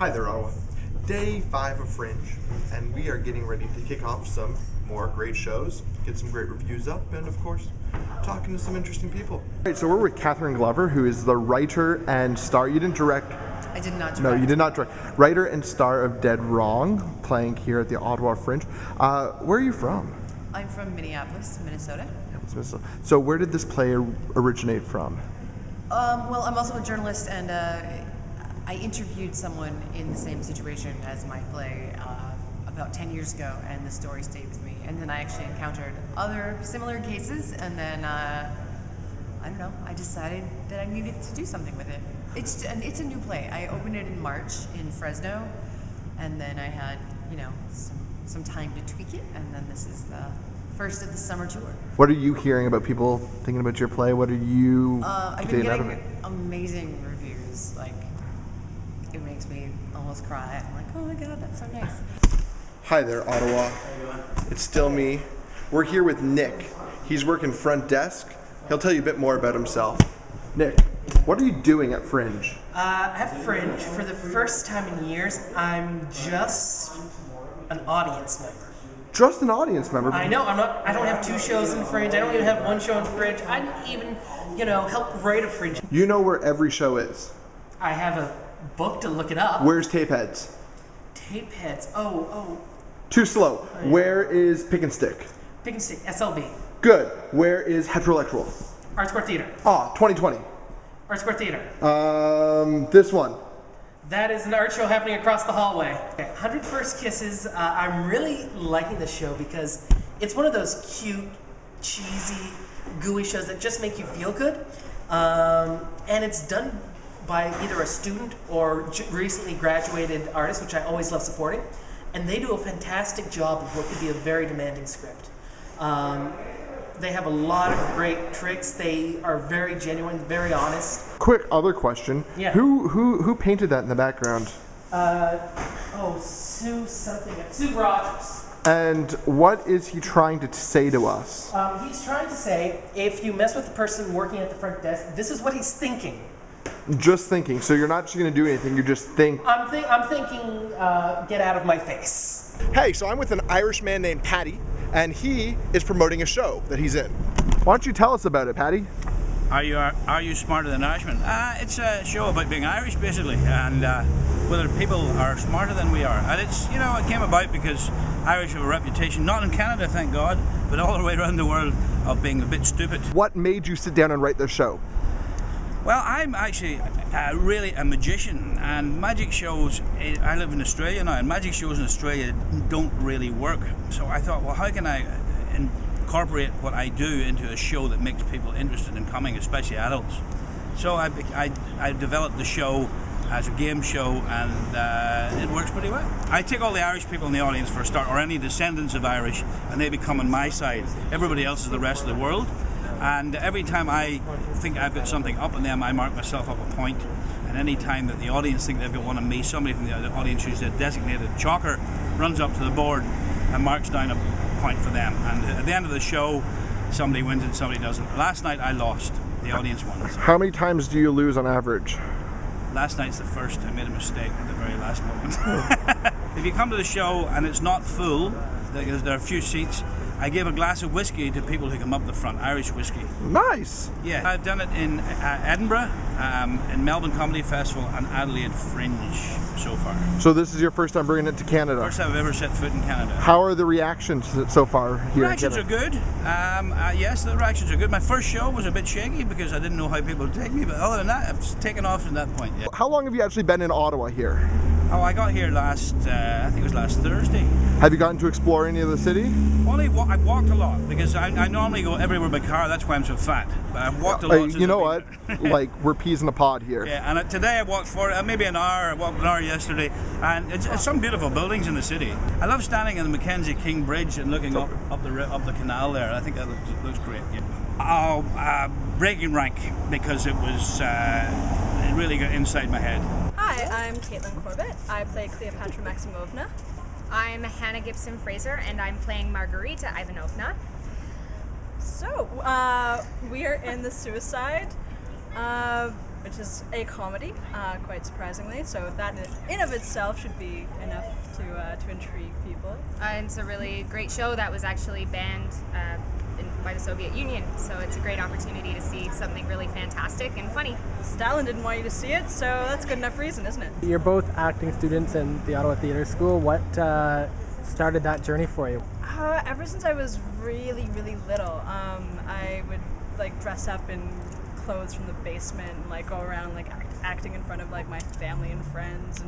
Hi there, Ottawa. Day 5 of Fringe, and we are getting ready to kick off some more great shows, get some great reviews up, and of course, talking to some interesting people. All right, so we're with Katherine Glover, who is the writer and star. You didn't direct. I did not direct. No, you did not direct. Writer and star of Dead Wrong, playing here at the Ottawa Fringe. Where are you from? I'm from Minneapolis, Minnesota. So where did this play originate from? Well, I'm also a journalist, and I interviewed someone in the same situation as my play about 10 years ago, and the story stayed with me. And then I actually encountered other similar cases, and then, I don't know, I decided that I needed to do something with it. It's a new play. I opened it in March in Fresno, and then I had, you know, some time to tweak it, and then this is the first of the summer tour. What are you hearing about people thinking about your play? What are you I've been getting amazing reviews. Like, it makes me almost cry. I'm like, oh my god, that's so nice. Hi there, Ottawa. It's still me. We're here with Nick. He's working front desk. He'll tell you a bit more about himself. Nick, what are you doing at Fringe? At Fringe, for the first time in years, I'm just an audience member. Just an audience member? I know, I don't have 2 shows in Fringe, I don't even have 1 show in Fringe, I didn't even, help write a Fringe. You know where every show is? I have a book to look it up. Where's Tapeheads? Tapeheads, oh. Too slow. Where is Pick and Stick? Pick and Stick, SLB. Good. Where is Heterolectual? Art Square Theater. 2020. Art Square Theater. This one. That is an art show happening across the hallway. 100 First Kisses, I'm really liking this show because it's one of those cute, cheesy, gooey shows that just make you feel good. And it's done by either a student or recently graduated artist, which I always love supporting. And they do a fantastic job of what could be a very demanding script. They have a lot of great tricks. They are very genuine, very honest. Quick other question. Yeah. Who painted that in the background? Sue Rogers. And what is he trying to say to us? He's trying to say, if you mess with the person working at the front desk, this is what he's thinking. Just thinking. So you're not just going to do anything. You just think. I'm thinking. Get out of my face. Hey, so I'm with an Irishman named Paddy, and he is promoting a show that he's in. Why don't you tell us about it, Paddy? Are you smarter than Irishman? It's a show about being Irish, basically, and whether people are smarter than we are. And it's, it came about because Irish have a reputation, not in Canada, thank God, but all the way around the world, of being a bit stupid. What made you sit down and write this show? Well, I'm actually really a magician, and magic shows, I live in Australia now, and magic shows in Australia don't really work. So I thought, well, how can I incorporate what I do into a show that makes people interested in coming, especially adults? So I developed the show as a game show, and it works pretty well. I take all the Irish people in the audience for a start, or any descendants of Irish, and they become on my side. Everybody else is the rest of the world. And every time I think I've got something up on them, I mark myself up a point. And any time that the audience think they've got one on me, somebody from the audience who's a designated chalker runs up to the board and marks down a point for them. And at the end of the show, somebody wins and somebody doesn't. Last night I lost. The audience won. How many times do you lose on average? Last night's the first. I made a mistake at the very last moment. If you come to the show and it's not full, there are a few seats, I give a glass of whiskey to people who come up the front, Irish whiskey. Nice! Yeah, I've done it in Edinburgh, in Melbourne Comedy Festival, and Adelaide Fringe so far. So this is your first time bringing it to Canada? First time I've ever set foot in Canada. How are the reactions so far here? Reactions are good. Yes, the reactions are good. My first show was a bit shaky because I didn't know how people would take me, but other than that, I've taken off from that point. Yeah. How long have you actually been in Ottawa here? Oh, I got here I think it was last Thursday. Have you gotten to explore any of the city? I walked a lot because I normally go everywhere by car. That's why I'm so fat. But I've walked a lot. You know what? Like, we're peas in a pod here. Yeah, and today I walked for maybe an hour. I walked an hour yesterday, and it's some beautiful buildings in the city. I love standing on the Mackenzie King Bridge and looking up the canal there. I think that looks great. Yeah. Breaking rank because it was it really got inside my head. Hi, I'm Caitlinn Corbett. I play Cleopatra Maximovna. I'm Hannah Gibson Fraser, and I'm playing Margarita Ivanovna. So, we are in the suicide. which is a comedy, quite surprisingly. So that in of itself should be enough to intrigue people. And it's a really great show that was actually banned by the Soviet Union. So it's a great opportunity to see something really fantastic and funny. Stalin didn't want you to see it, so that's good enough reason, isn't it? You're both acting students in the Ottawa Theatre School. What started that journey for you? Ever since I was really, really little, I would like dress up in clothes from the basement and like go around like acting in front of like my family and friends,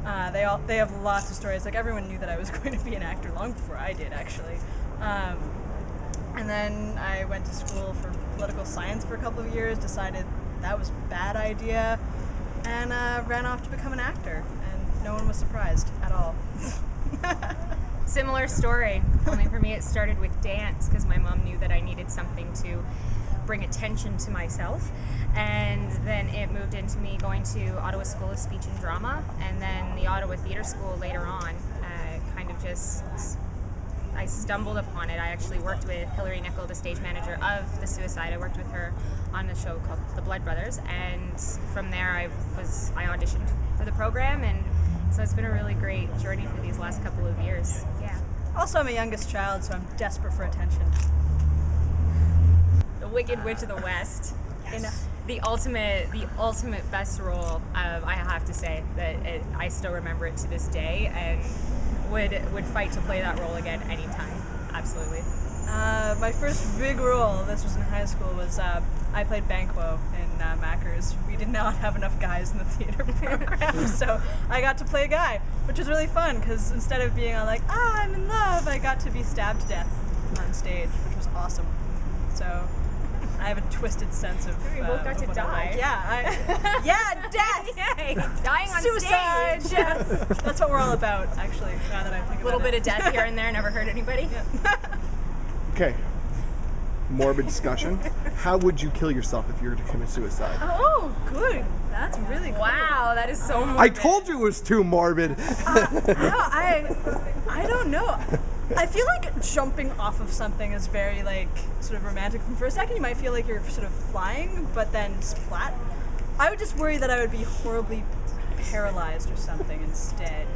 and they have lots of stories. Like everyone knew that I was going to be an actor long before I did, actually. And then I went to school for political science for a couple of years, decided that was a bad idea, and ran off to become an actor, and no one was surprised at all. Similar story, only for me it started with dance because my mom knew that I needed something to bring attention to myself, and then it moved into me going to Ottawa School of Speech and Drama, and then the Ottawa Theatre School later on. Kind of just, I stumbled upon it. I actually worked with Hilary Nicol, the stage manager of The Suicide. I worked with her on a show called The Blood Brothers, and from there I auditioned for the program, and so it's been a really great journey for these last couple of years. Yeah. Also, I'm a youngest child, so I'm desperate for attention. The Wicked Witch of the West. Yes. The ultimate best role. I have to say that I still remember it to this day, and would fight to play that role again anytime. Absolutely. My first big role, this was in high school, was I played Banquo in Mackers. We did not have enough guys in the theater program, so I got to play a guy, which was really fun because instead of being all like, I'm in love, I got to be stabbed to death on stage, which was awesome. So I have a twisted sense of We both got to die. Yeah, death! Yay! Dying on Suicide! stage! Death! That's what we're all about, actually, now that I think about it. A little bit of death here and there never hurt anybody. Okay. Morbid discussion. How would you kill yourself if you were to commit suicide? Oh, good. That's really cool. Wow, that is so morbid. I told you it was too morbid. No, I don't know. I feel like jumping off of something is very like sort of romantic. For a second you might feel like you're sort of flying, but then splat. I would just worry that I would be horribly paralyzed or something instead.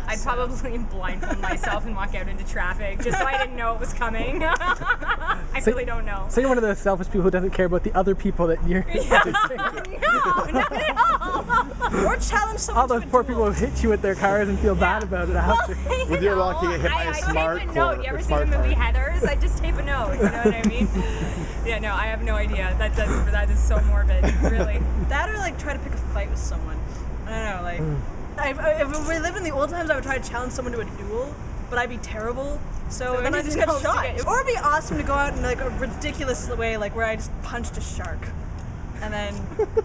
I'd probably blindfold myself and walk out into traffic just so I didn't know it was coming. I really don't know. So you're one of those selfish people who doesn't care about the other people that you're No, not at all. Or challenge someone all those to a poor duel. people who hit you with their cars and feel bad about it after. With your luck, you get hit by a I smart tape a car. note. You ever or see smart the movie car. Heathers? I just tape a note. You know what I mean? Yeah, no, I have no idea. That is so morbid, really. That or like try to pick a fight with someone. I don't know, like if we lived in the old times, I would try to challenge someone to a duel, but I'd be terrible. So then I just get shot. Or it'd be awesome to go out in like a ridiculous way, like where I just punched a shark and then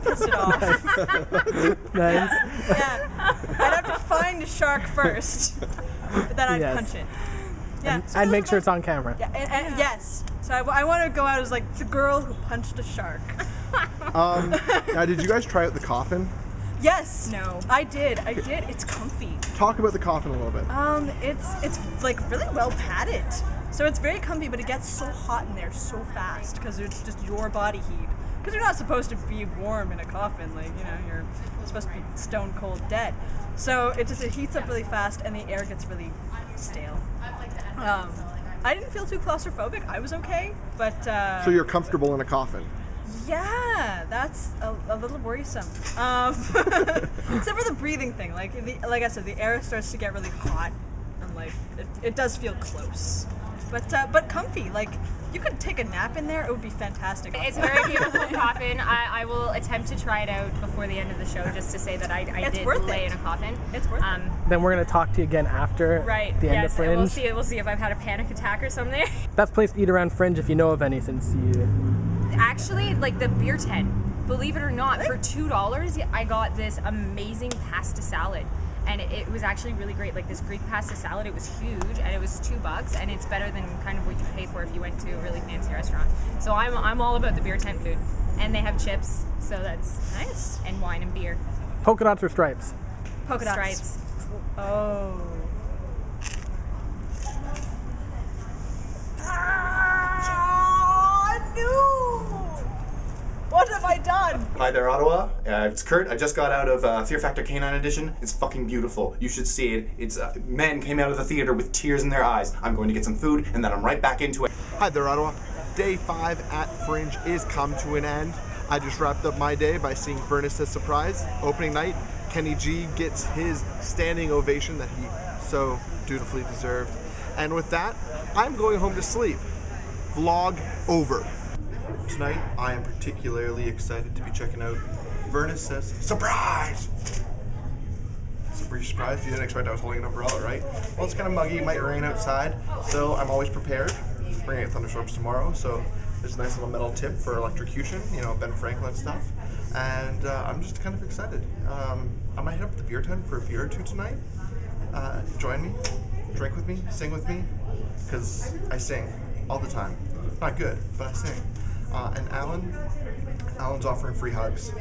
pissed it off. Nice. Yeah, I'd have to find a shark first, but then I'd Yes. punch it. Yeah, so And those make are sure my- it's on camera. Yeah, and yes. So I want to go out as like the girl who punched a shark. Now, did you guys try out the coffin? Yes. No. I did. It's comfy. Talk about the coffin a little bit. It's like really well padded. So it's very comfy, but it gets so hot in there so fast because it's just your body heat. Because you're not supposed to be warm in a coffin, like, you know, you're supposed to be stone cold dead. So it heats up really fast and the air gets really stale. I didn't feel too claustrophobic. I was okay, but So you're comfortable in a coffin? yeah, that's a little worrisome. Except for the breathing thing. Like I said, the air starts to get really hot, and like it does feel close, but comfy. Like you could take a nap in there; it would be fantastic. It's a very beautiful coffin. I will attempt to try it out before the end of the show just to say that I It's did worth lay it. in a coffin. It's worth it. Then we're going to talk to you again after Right. the end of Yes. Fringe. We'll see if I've had a panic attack or something. Best place to eat around Fringe if you know of any, since you... Actually, like the beer tent. Believe it or not, for $2, I got this amazing pasta salad. And it was actually really great. Like this Greek pasta salad, it was huge, and it was $2, and it's better than kind of what you pay for if you went to a really fancy restaurant. So I'm all about the beer tent food, and they have chips, so that's Nice. and wine and beer. Polka dots or stripes? Polka dots. Stripes. Oh. No. What have I done? Hi there, Ottawa. It's Kurt. I just got out of Fear Factor Canine Edition. It's fucking beautiful. You should see it. It's men came out of the theater with tears in their eyes. I'm going to get some food, and then I'm right back into it. Hi there, Ottawa. Day 5 at Fringe is come to an end. I just wrapped up my day by seeing Furnace as Surprise. Opening night, Kenny G gets his standing ovation that he so dutifully deserved. And with that, I'm going home to sleep. Vlog over. Tonight, I am particularly excited to be checking out Furnace Says Surprise! Were you surprised? You didn't expect I was holding an umbrella, right? Well, it's kind of muggy, it might rain outside, so I'm always prepared. Bringing out thunderstorms tomorrow, so there's a nice little metal tip for electrocution, you know, Ben Franklin stuff. And I'm just kind of excited. I might head up to the beer tent for a beer or two tonight. Join me, drink with me, sing with me, because I sing all the time. Not good, but I sing. And Alain's offering free hugs.